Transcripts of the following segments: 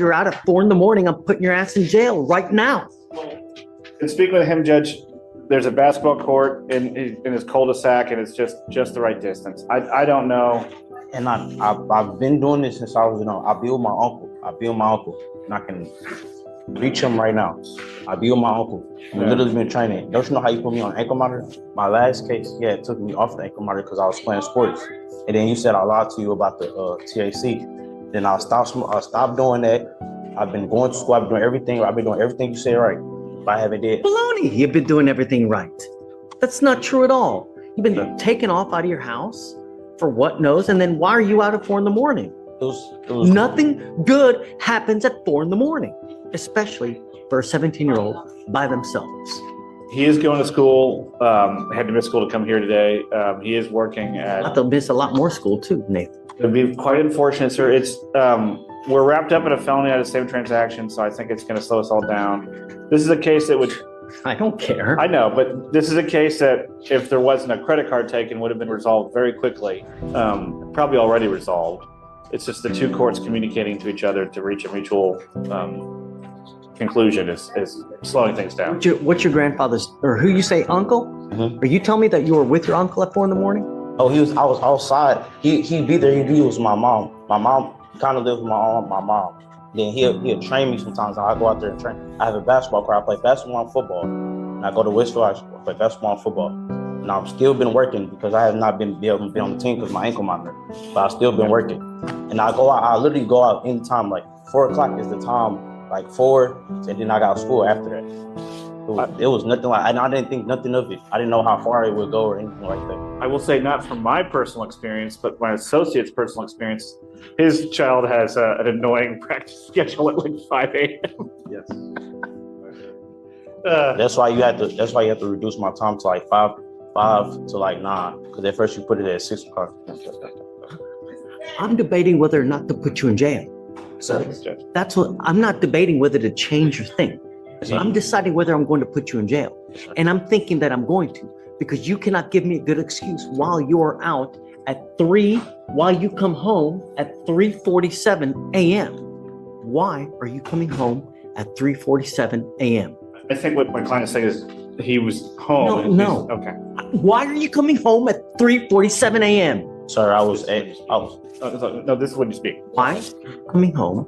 you're out at 4 a.m, I'm putting your ass in jail right now. And speaking with him, Judge, there's a basketball court in his cul-de-sac, and it's just the right distance. I don't know. And I've been doing this since I was, I be with my uncle. And I can reach him right now. I be with my uncle. I've literally been training. Don't you know how you put me on ankle monitor? My last case, it took me off the ankle monitor because I was playing sports. And then you said I lied to you about the THC. Then I stopped doing that. I've been going to school. I've been doing everything you said right. But I haven't did. Baloney, you've been doing everything right. That's not true at all. You've been taken off out of your house for what knows, and then why are you out at 4 a.m? It was Nothing good happens at 4 a.m, especially for a 17-year-old by themselves. He is going to school. Had to miss school to come here today. He is working at. They'll miss a lot more school too, Nathan. It'd be quite unfortunate, sir. It's we're wrapped up in a felony out of the same transaction, so I think it's going to slow us all down. This is a case that would. I don't care. I know, but this is a case that if there wasn't a credit card taken, would have been resolved very quickly. Probably already resolved. It's just the two courts communicating to each other to reach a mutual conclusion is slowing things down. What's your grandfather's, or who you say uncle? Mm-hmm. Are you telling me that you were with your uncle at 4 a.m? Oh, I was outside. He'd be there. He'd be with my mom. My mom kind of lived with my mom. Then he'll train me sometimes. I go out there and train. I have a basketball court. I play basketball and football. And I go to Westfield. I play basketball and football. And I've still been working because I have not been able to be on the team because my ankle monitor. But I've still been working. And I go out. I literally go out anytime. Like 4 o'clock is the time. Like 4, and then I got school after that. It was nothing like. I didn't think nothing of it. I didn't know how far it would go or anything like that. I will say, not from my personal experience, but my associate's personal experience. His child has an annoying practice schedule at like 5 a.m. Yes. That's why you have to reduce my time to like 5 to like 9. Because at first you put it at 6 o'clock. I'm debating whether or not to put you in jail. So that's what I'm not debating whether to change your thing. So I'm deciding whether I'm going to put you in jail. And I'm thinking that I'm going to, because you cannot give me a good excuse while you're out at 3, while you come home at 3:47 a.m. Why are you coming home at 3:47 a.m.? I think what my client is saying is he was home. No. Okay. Why are you coming home at 3:47 a.m.? Sir, I was. No, this is when you speak. Why coming home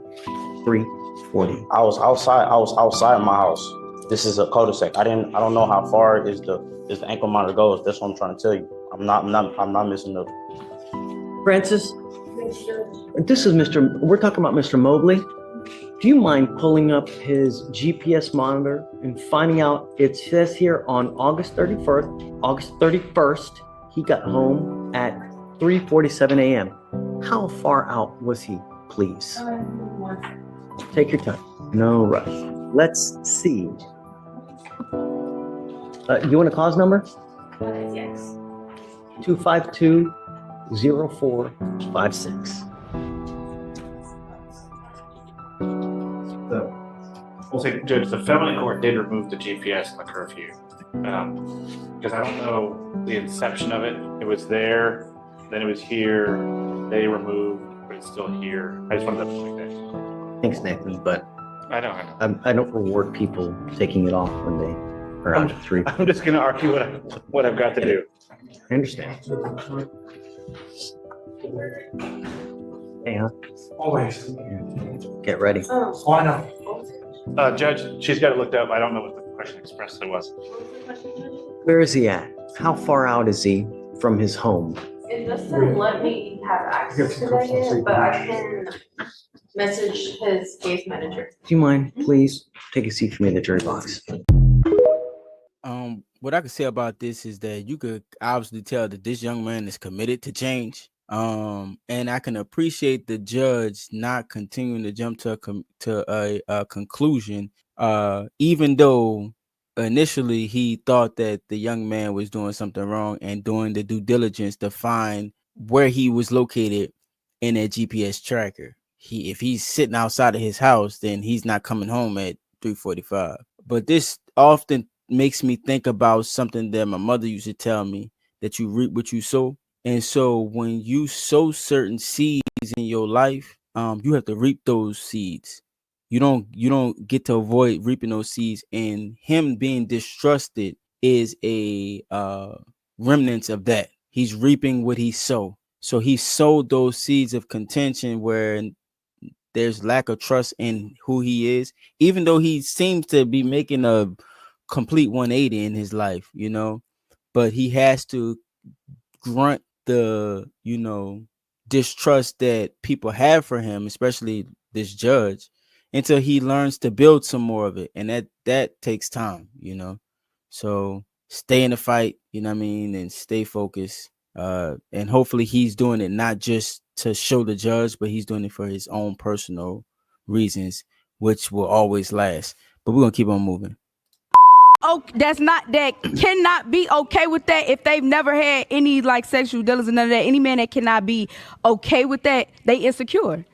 3:40? I was outside my house. This is a cul-de-sac. I don't know how far is the ankle monitor goes. That's what I'm trying to tell you. I'm not missing nothing. Francis, this is we're talking about Mr. Mobley. Do you mind pulling up his GPS monitor and finding out, it says here on August 31st, he got home at 3:47 a.m. How far out was he, please? Take your time. No rush. Let's see. You want a cause number? Yes. 252-0456. We'll say, Judge, the felony court did remove the GPS and the curfew. Because I don't know the inception of it. It was there, then it was here, they removed, but it's still here. I just wanted to double check that. Thanks, Nathan, but I know. I don't reward people taking it off when they are out at 3. I'm just going to argue what I've got to do. I understand. Hey, huh? Always. Get ready. Oh, I know. Judge, she's got it looked up. I don't know what the question expressly was. Where is he at? How far out is he from his home? It doesn't let me have access to that yet, but I can message his case manager. Do you mind, please, take a seat for me in the jury box? What I can say about this is that you could obviously tell that this young man is committed to change. And I can appreciate the judge not continuing to jump to a conclusion, even though initially he thought that the young man was doing something wrong and doing the due diligence to find where he was located in a GPS tracker. If he's sitting outside of his house, then he's not coming home at 3:45. But this often makes me think about something that my mother used to tell me, that you reap what you sow. And so when you sow certain seeds in your life, you have to reap those seeds. You don't get to avoid reaping those seeds, and him being distrusted is a remnants of that. He's reaping what he sowed. So he sowed those seeds of contention where there's lack of trust in who he is, even though he seems to be making a complete 180 in his life, but he has to grunt the, distrust that people have for him, especially this judge, until he learns to build some more of it. And that takes time, So stay in the fight, and stay focused. And hopefully he's doing it not just to show the judge, but he's doing it for his own personal reasons, which will always last. But we're gonna keep on moving. Oh, that cannot be okay with that if they've never had any like sexual dealings and none of that. Any man that cannot be okay with that, they insecure.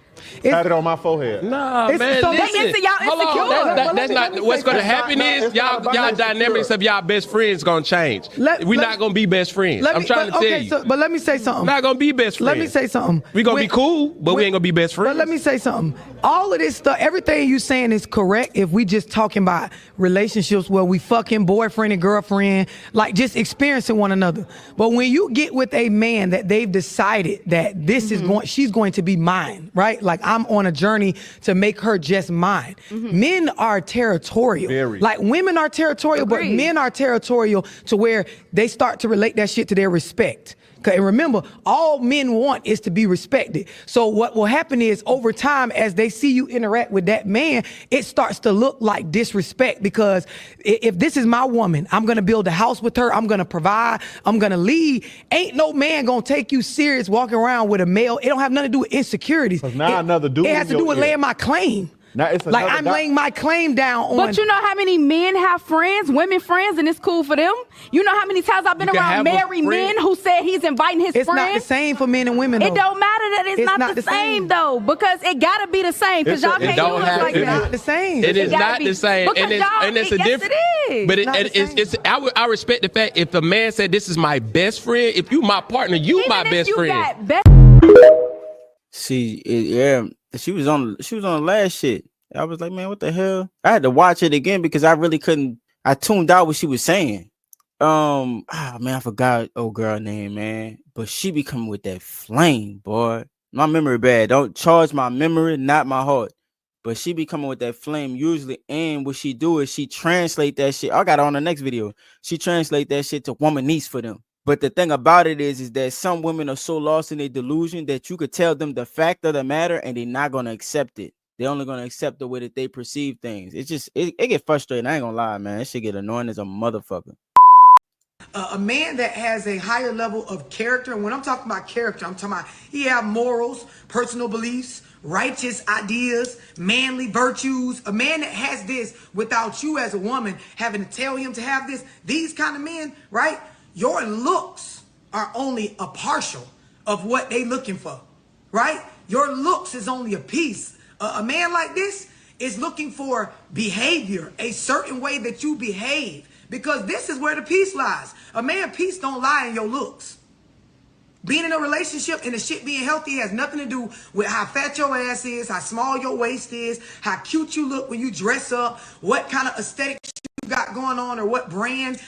Had it on my forehead. Nah, man. So listen, y'all hold on. insecure. That's not what's going to happen. Is y'all dynamics of y'all best friends going to change. We're not going to be best friends. I'm trying to tell you. But let me say something. We're not going to be best friends. Let me say something. We're going to be cool, but we ain't going to be best friends. But let me say something. All of this stuff, everything you saying is correct if we just talking about relationships where we fucking boyfriend and girlfriend, like just experiencing one another. But when you get with a man that they've decided that this is she's going to be mine, right? Like I'm on a journey to make her just mine. Men are territorial. Very. Like women are territorial, but men are territorial to where they start to relate that shit to their respect. And remember, all men want is to be respected. So what will happen is over time, as they see you interact with that man, it starts to look like disrespect, because if this is my woman, I'm going to build a house with her. I'm going to provide. I'm going to lead. Ain't no man going to take you serious walking around with a male. It don't have nothing to do with insecurities. Now another dude It has to do with in your ear. laying my claim. Now it's Like another I'm guy. laying my claim down on. But you know how many men have friends, women friends, and it's cool for them? You know how many times I've been You can around have a married friend. men who said he's inviting his It's not the friends? same for men and women. It don't matter that it's not the same though, because it gotta be the same, because y'all can't don't do have- us like it It's that. not the same. It is gotta not be. the same, Because and it's a yes, different. it is. But It's not the same. I respect the fact if a man said this is my best friend, if you my partner, you Even my if best you friend. got best See, she was on the last shit. I was like, man, what the hell? I had to watch it again because I really couldn't. I tuned out what she was saying. Man, I forgot old girl name, man. But she be coming with that flame, boy. My memory bad. Don't charge my memory, not my heart. But she be coming with that flame usually. And what she do is she translate that shit. I got it on the next video. She translate that shit to womanese for them. But the thing about it is that some women are so lost in their delusion that you could tell them the fact of the matter and they're not gonna accept it. They're only gonna accept the way that they perceive things. It's just it get frustrating. I ain't gonna lie, man. It should get annoying as a motherfucker. A man that has a higher level of character, and when I'm talking about character, I'm talking about he have morals, personal beliefs, righteous ideas, manly virtues. A man that has this without you as a woman having to tell him to have this, these kind of men, right? Your looks are only a partial of what they looking for, right? Your looks is only a piece. A man like this is looking for behavior, a certain way that you behave. Because this is where the peace lies. A man peace don't lie in your looks. Being in a relationship and the shit being healthy has nothing to do with how fat your ass is, how small your waist is, how cute you look when you dress up, what kind of aesthetic you got going on, or what brand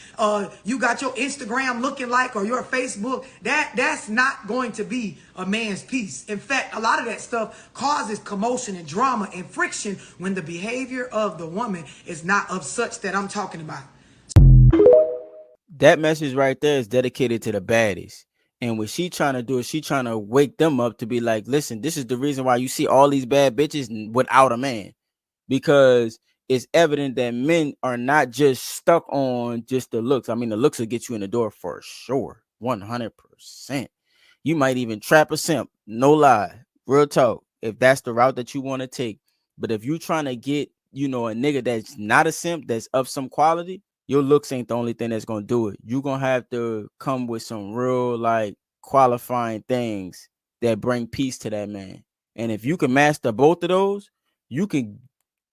you got your Instagram looking like, or your Facebook. That's not going to be a man's peace. In fact, a lot of that stuff causes commotion and drama and friction when the behavior of the woman is not of such that I'm talking about. That message right there is dedicated to the baddies. And what she trying to do is she trying to wake them up to be like, listen, this is the reason why you see all these bad bitches without a man. Because it's evident that men are not just stuck on just the looks. I mean, the looks will get you in the door for sure. 100%. You might even trap a simp. No lie. Real talk. If that's the route that you want to take. But if you trying to get, a nigga that's not a simp, that's of some quality, your looks ain't the only thing that's gonna do it. You're gonna have to come with some real qualifying things that bring peace to that man. And if you can master both of those, you can.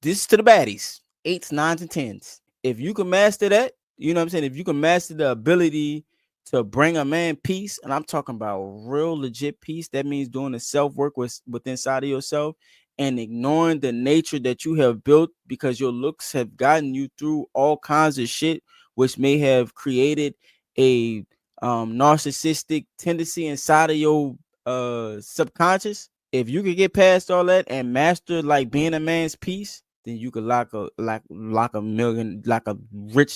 This is to the baddies, 8s, 9s, and 10s. If you can master that, you know what I'm saying. If you can master the ability to bring a man peace, and I'm talking about real legit peace, that means doing the self work with inside of yourself and ignoring the nature that you have built because your looks have gotten you through all kinds of shit, which may have created a narcissistic tendency inside of your subconscious. If you could get past all that and master like being a man's piece, then you could lock a rich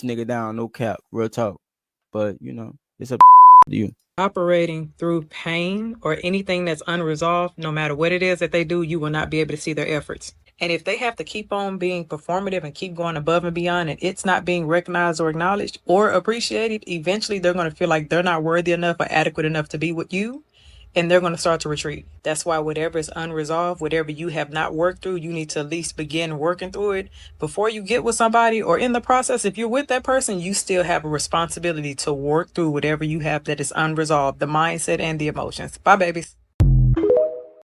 nigga down, no cap, real talk. But you know, it's up to you. Operating through pain or anything that's unresolved, no matter what it is that they do, you will not be able to see their efforts. And if they have to keep on being performative and keep going above and beyond, and it's not being recognized or acknowledged or appreciated, eventually they're going to feel like they're not worthy enough or adequate enough to be with you. And they're going to start to retreat. That's why whatever is unresolved, whatever you have not worked through, you need to at least begin working through it before you get with somebody, or in the process, if you're with that person, you still have a responsibility to work through whatever you have that is unresolved, the mindset and the emotions. Bye, babies.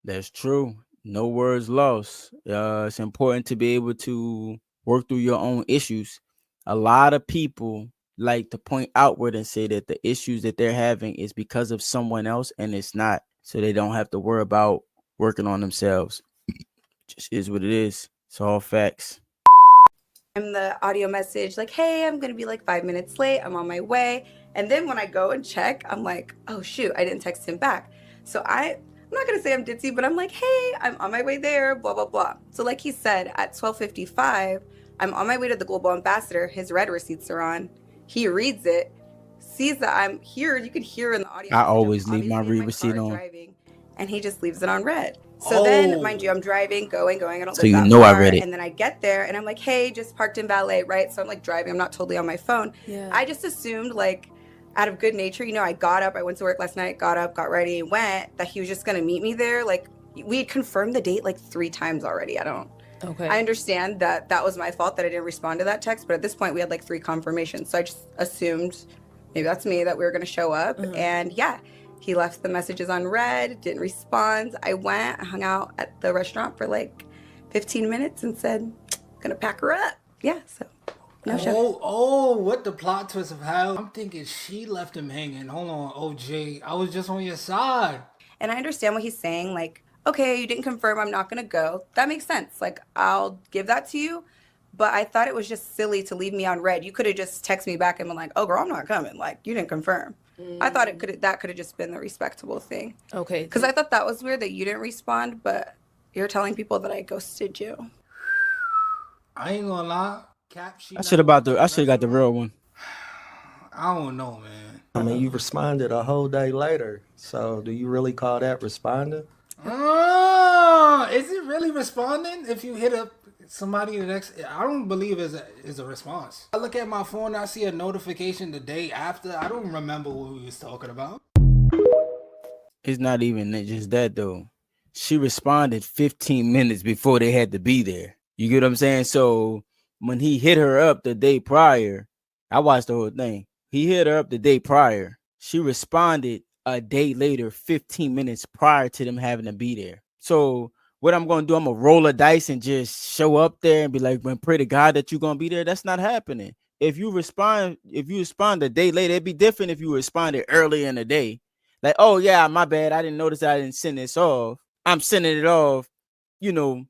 That's true. No words lost. It's important to be able to work through your own issues. A lot of people like to point outward and say that the issues that they're having is because of someone else, and it's not. So they don't have to worry about working on themselves. Just is what it is. It's all facts. The audio message like, hey, I'm gonna be like 5 minutes late, I'm on my way. And then when I go and check, I'm like, oh shoot, I didn't text him back. So I'm not gonna say I'm ditzy, but I'm like, hey, I'm on my way there, blah blah blah. So like he said, at 12:55 I'm on my way to the Global Ambassador. His red receipts are on. He reads it, sees that I'm here. You could hear in the audio. I always leave my read receipt on. Driving, and he just leaves it on red. So then, mind you, I'm driving, going. I don't. So you know I read it. And then I get there, and I'm like, hey, just parked in valet, right? So I'm like driving. I'm not totally on my phone. Yeah. I just assumed, like, out of good nature, you know, I got up. I went to work last night. Got up, got ready, went. That he was just gonna meet me there. Like, we had confirmed the date like 3 times already. Okay. I understand that that was my fault that I didn't respond to that text, but at this point we had like 3 confirmations. So I just assumed, maybe that's me, that we were going to show up. And yeah, he left the messages on red, didn't respond. I went, I hung out at the restaurant for like 15 minutes and said, gonna pack her up. Yeah, so no show. Oh, what the plot twist of how? I'm thinking she left him hanging. Hold on, OJ, I was just on your side. And I understand what he's saying, like, okay, you didn't confirm, I'm not gonna go. That makes sense. Like, I'll give that to you. But I thought it was just silly to leave me on red. You could have just texted me back and been like, oh girl, I'm not coming. Like, you didn't confirm. I thought that could have just been the respectable thing. Okay. Because I thought that was weird that you didn't respond, but you're telling people that I ghosted you. I ain't gonna lie. I should have got the real one. I don't know, man. I mean, you responded a whole day later. So do you really call that responding? Is it really responding if you hit up somebody the next? I don't believe is a response. I look at my phone, I see a notification the day after. I don't remember what we was talking about. It's not even just that though. She responded 15 minutes before they had to be there. You get what I'm saying? So when he hit her up the day prior, I watched the whole thing. He hit her up the day prior. She responded a day later, 15 minutes prior to them having to be there. So what I'm going to do, I'm going to roll a dice and just show up there and be like, man, pray to God that you're going to be there. That's not happening. If you respond a day later, it'd be different if you responded early in the day. Like, oh yeah, my bad. I didn't notice I didn't send this off. I'm sending it off, 2,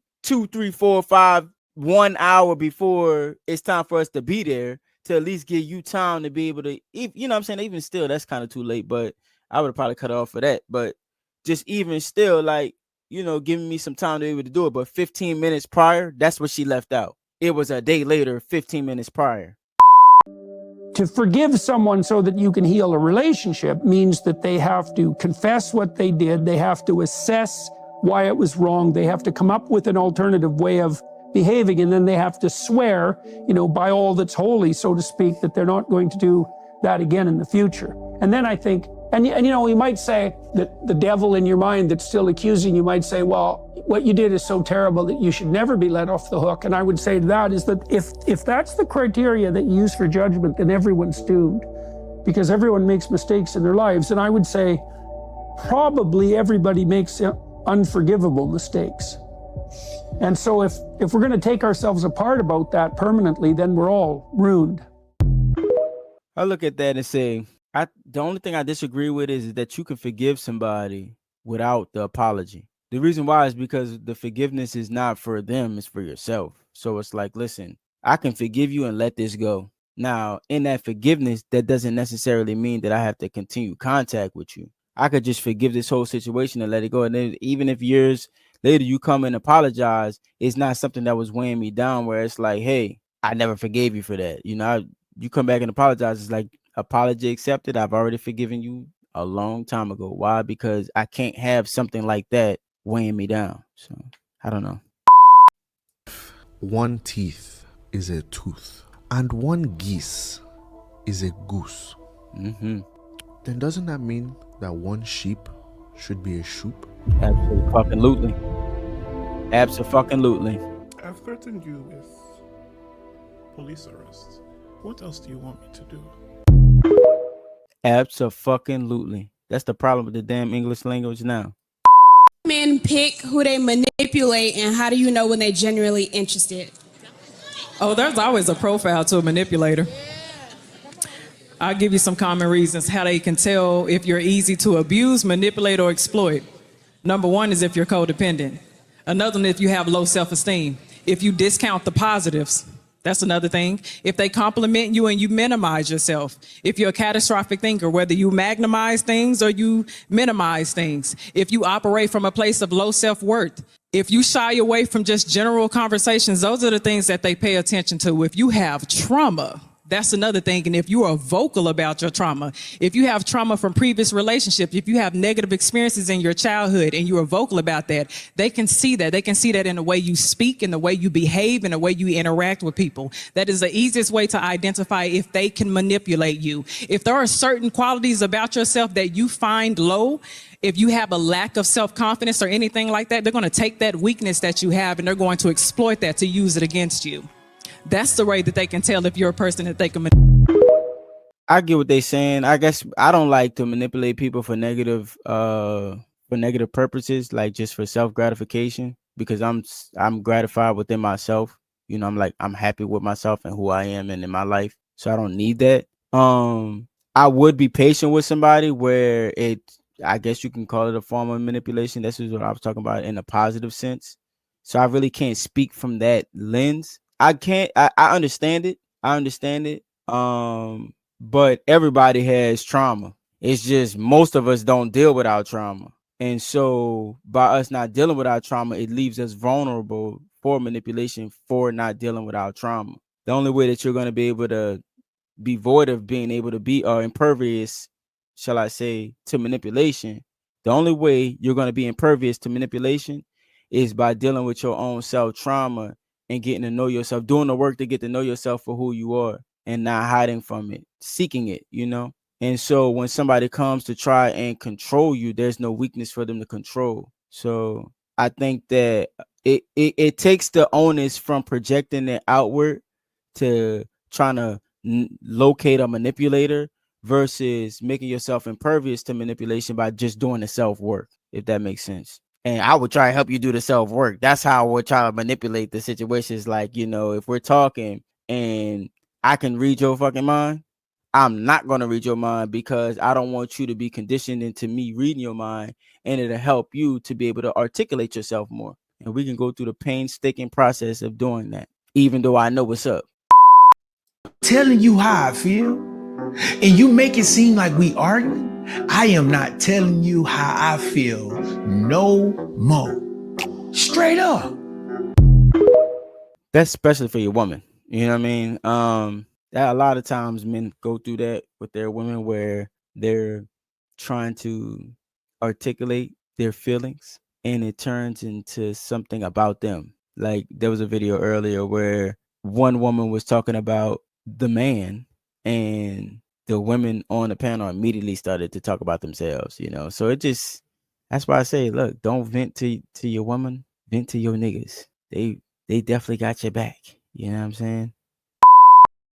3, 4, 5, 1 hour before it's time for us to be there to at least give you time to be able to, you know what I'm saying? Even still, that's kind of too late, but I would have probably cut off for that. But just even still, like, giving me some time to be able to do it. But 15 minutes prior, that's what she left out. It was a day later, 15 minutes prior. To forgive someone so that you can heal a relationship means that they have to confess what they did. They have to assess why it was wrong. They have to come up with an alternative way of behaving. And then they have to swear, by all that's holy, so to speak, that they're not going to do that again in the future. And then I think, and you might say that the devil in your mind that's still accusing you might say, well, what you did is so terrible that you should never be let off the hook. And I would say to that is that if that's the criteria that you use for judgment, then everyone's doomed, because everyone makes mistakes in their lives. And I would say probably everybody makes unforgivable mistakes. And so if we're going to take ourselves apart about that permanently, then we're all ruined. I look at that and say, the only thing I disagree with is that you can forgive somebody without the apology. The reason why is because the forgiveness is not for them, it's for yourself. So it's like, listen, I can forgive you and let this go. Now, in that forgiveness, that doesn't necessarily mean that I have to continue contact with you. I could just forgive this whole situation and let it go. And then even if years later you come and apologize, it's not something that was weighing me down where it's like, hey, I never forgave you for that. You know, you come back and apologize. It's like, apology accepted. I've already forgiven you a long time ago. Why? Because I can't have something like that weighing me down. So I don't know. One teeth is a tooth, and one geese is a goose. Mm-hmm. Then doesn't that mean that one sheep should be a shoop? Absolutely. Absolutely. I've threatened you with police arrest. What else do you want me to do? Absolutely. That's the problem with the damn English language now. Men pick who they manipulate, and how do you know when they're genuinely interested? Oh, there's always a profile to a manipulator. I'll give you some common reasons how they can tell if you're easy to abuse, manipulate, or exploit. Number one is if you're codependent. Another one, if you have low self-esteem. If you discount the positives, that's another thing. If they compliment you and you minimize yourself. If you're a catastrophic thinker, whether you magnimize things or you minimize things. If you operate from a place of low self-worth. If you shy away from just general conversations, those are the things that they pay attention to. If you have trauma, that's another thing. And if you are vocal about your trauma, if you have trauma from previous relationships, if you have negative experiences in your childhood and you are vocal about that, they can see that. They can see that in the way you speak, in the way you behave, in the way you interact with people. That is the easiest way to identify if they can manipulate you. If there are certain qualities about yourself that you find low, if you have a lack of self-confidence or anything like that, they're going to take that weakness that you have and they're going to exploit that to use it against you. That's the way that they can tell if you're a person that they can I get what they're saying. I guess I don't like to manipulate people for negative purposes, like just for self-gratification, because I'm gratified within myself. You know, I'm happy with myself and who I am and in my life. So I don't need that. I would be patient with somebody where I guess you can call it a form of manipulation. This is what I was talking about in a positive sense. So I really can't speak from that lens. I understand it. But everybody has trauma. It's just most of us don't deal with our trauma. And so by us not dealing with our trauma, it leaves us vulnerable for manipulation for not dealing with our trauma. The only way that you're going to be able to be void of being able to be impervious, shall I say, to manipulation. The only way you're going to be impervious to manipulation is by dealing with your own self trauma and getting to know yourself, doing the work to get to know yourself for who you are and not hiding from it, seeking it, you know? And so when somebody comes to try and control you, there's no weakness for them to control. So I think that it takes the onus from projecting it outward to trying to locate a manipulator versus making yourself impervious to manipulation by just doing the self-work, if that makes sense. And I would try to help you do the self-work. That's how I would try to manipulate the situations. Like, you know, if we're talking and I can read your fucking mind, I'm not going to read your mind because I don't want you to be conditioned into me reading your mind, and it'll help you to be able to articulate yourself more. And we can go through the painstaking process of doing that, even though I know what's up. Telling you how I feel, and you make it seem like we arguing. I am not telling you how I feel no more. Straight up. That's especially for your woman. You know what I mean? That a lot of times men go through that with their women where they're trying to articulate their feelings and it turns into something about them. Like there was a video earlier where one woman was talking about the man and the women on the panel immediately started to talk about themselves, you know? So that's why I say, look, don't vent to your woman, vent to your niggas. They definitely got your back. You know what I'm saying?